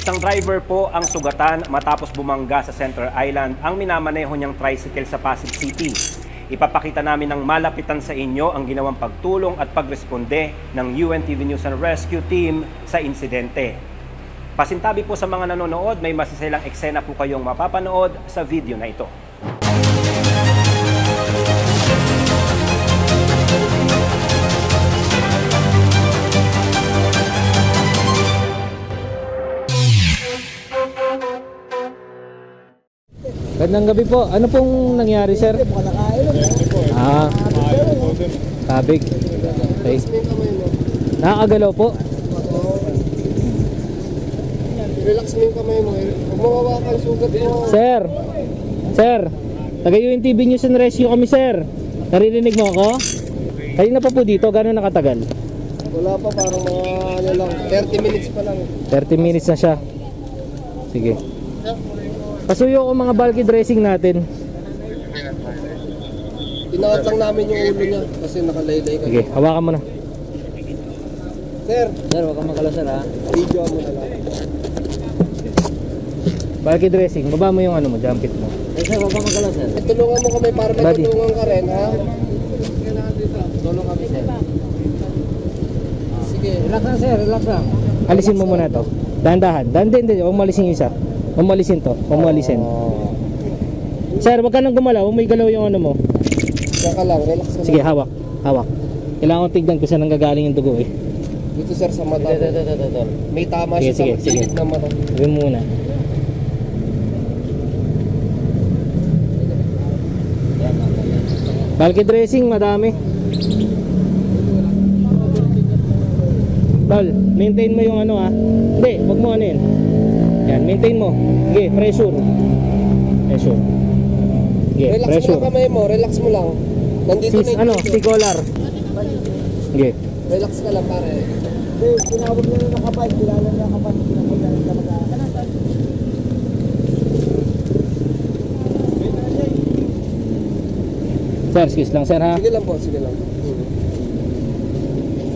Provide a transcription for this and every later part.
Isang driver po ang sugatan matapos bumangga sa Center Island ang minamaneho niyang tricycle sa Pasig City. Ipapakita namin ng malapitan sa inyo ang ginawang pagtulong at pagresponde ng UNTV News and Rescue Team sa insidente. Pasintabi po sa mga nanonood, may masasayang eksena po kayong mapapanood sa video na ito. Gandang gabi po. Ano pong nangyari, sir? Tabig. Okay. Nakakagalaw po. Relax mo yung kamay mo. Huwag mo hawakan sugat mo. Sir! Sir! Taga-UNTV News and Rescue kami, sir. Naririnig mo ako? Kanina pa po dito. Gano'n nakatagal? Wala pa, parang mga ano lang. 30 minutes pa lang. 30 minutes na siya. Sige. Pasuyo ko mga bulky dressing natin. Tinakat lang namin yung ulo niya kasi nakalaylay ka. Sige, hawakan mo na. Sir, Sir, huwag kang magala, sir, ha? video mo na lang. Bulky dressing, baba mo yung ano mo, jump it mo. Sir, huwag kang magala, sir. Tulungan mo kami para may Buddy. tulungan ka rin, ha? Tulong kami, sir. Sige. Relax lang, sir. Relax lang. Alisin mo muna to. Dahan-dahan. Dahan-dahan, huwag mo alisin yung isa. Huwag mo alisin to. Huwag mo alisin. Sir, wag ka nang gumalaw. Huwag mo igalaw yung ano mo. Diyan ka lang, relax ka Sige, lang. hawak. Hawak. Kailangan ko tignan kung saan nanggagaling yung dugo eh. Dito, sir, sa mata. May tama Sige, siya sa sige. gilid ng mata. Gawin mo muna. Bulky dressing, madami. Tol, maintain mo yung ano ha. Hindi, wag mo ano yun. Yan, maintain mo. Sige, pressure. Pressure. Sige, Relax mo pressure. lang kamay mo, relax mo lang. Nandito Sis, na yung ano, tissue. si collar. Sige. Relax ka lang, pare. Tinawag na ng nakapay, kilala na nakapay. Sir, excuse lang sir ha. Sige lang po, sige lang.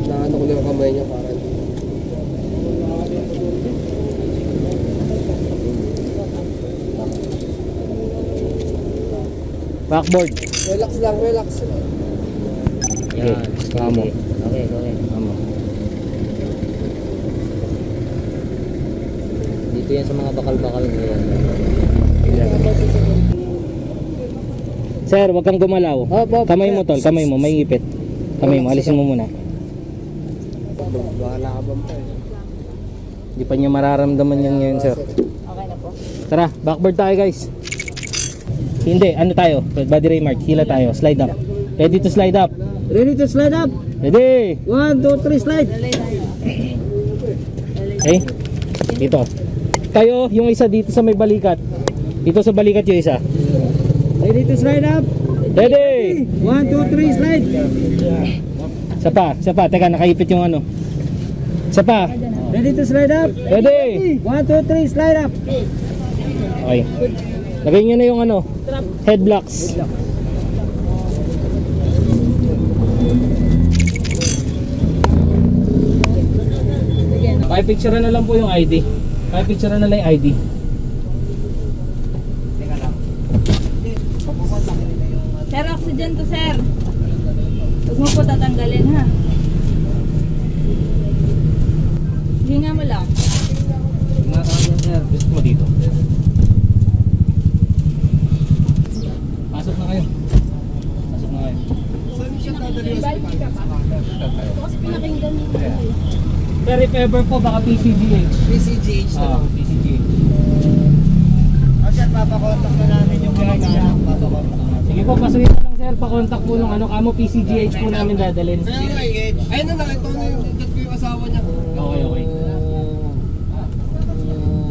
Naano ko lang yung kamay niya para hindi. Backboard. Relax lang, relax. Yan. Kamo. Okay, okay. Kamo. Dito yan sa mga bakal-bakal ngayon. Sir, wag kang gumalaw. Kamay mo tol, kamay mo, may ipit. Kamay mo, alisin mo muna. Bahala ka ba pa eh. Hindi pa niya mararamdaman yan ngayon, sir. Okay na po. Tara, backboard tayo, guys. Hindi, ano tayo? Body ray mark, hila tayo, slide up. Ready to slide up. Ready to slide up? Ready. 1, 2, 3, slide. Okay? Dito. Tayo, yung isa dito sa may balikat. Dito sa balikat yung isa. Ready to slide up? Ready. 1, 2, 3, slide. Isa pa. Teka, nakaipit yung ano. Isa pa. Ready to slide up? Ready. 1, 2, 3, slide up. Okay. Lagay nyo na yung ano, head blocks. Pakipicture na lang po yung ID. Pakipicture na lang yung ID. Sir, oxygen to sir. Huwag mo po tatanggalin ha. Hinga mo lang. Gusto mo dito. Pasok na kayo. Pasok na kayo. Sir, if ever po, baka PCGH. PCGH na lang. PCGH. Sir, papakontak na namin yung mga papakontak. Sige po, pasukin na lang sir. Pa-contact po nung ano, kamo PCGH po namin dadalhin. Ayun na, nakita ko na yung asawa niya. Okay.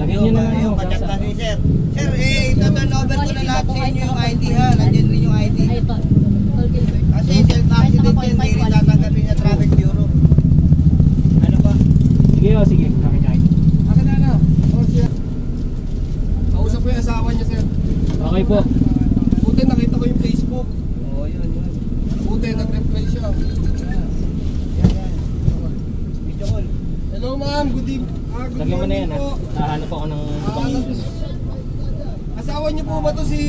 Lagyan nyo na lang yung Sir. Sir, ita-turn over ko na lahat sa inyo yung ID ha. Nandiyan rin yung ID. Ay po. Tol Gilbert. Kasi self-accident yan, hindi rin tatanggapin sa Traffic Bureau. Ano ba? Sige o, sige. Akin na. Kausap ko yung asawa niya, sir. Okay po. Buti nakita ko yung Facebook. Oo, yun. Buti nag-reply siya. Yan. Video call. Hello ma'am, good evening. Good Lagyan mo na yan, morning po. Nahanap ako ng Asawa niyo po ba to si,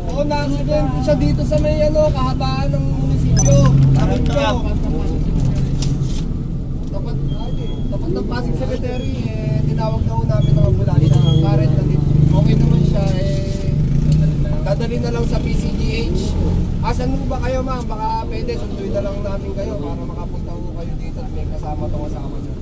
Oo, na-accident siya dito sa may kahabaan ng munisipyo. Tapat ng Pasig Cemetery, tinawag na ho namin ng ambulansya. Current na dito. Okay naman siya, dadali na lang sa PCGH. Asan mo ba kayo, ma'am? Baka pwede, sunduin na lang namin kayo para makapunta ho kayo dito at may kasama tong asawa niyo.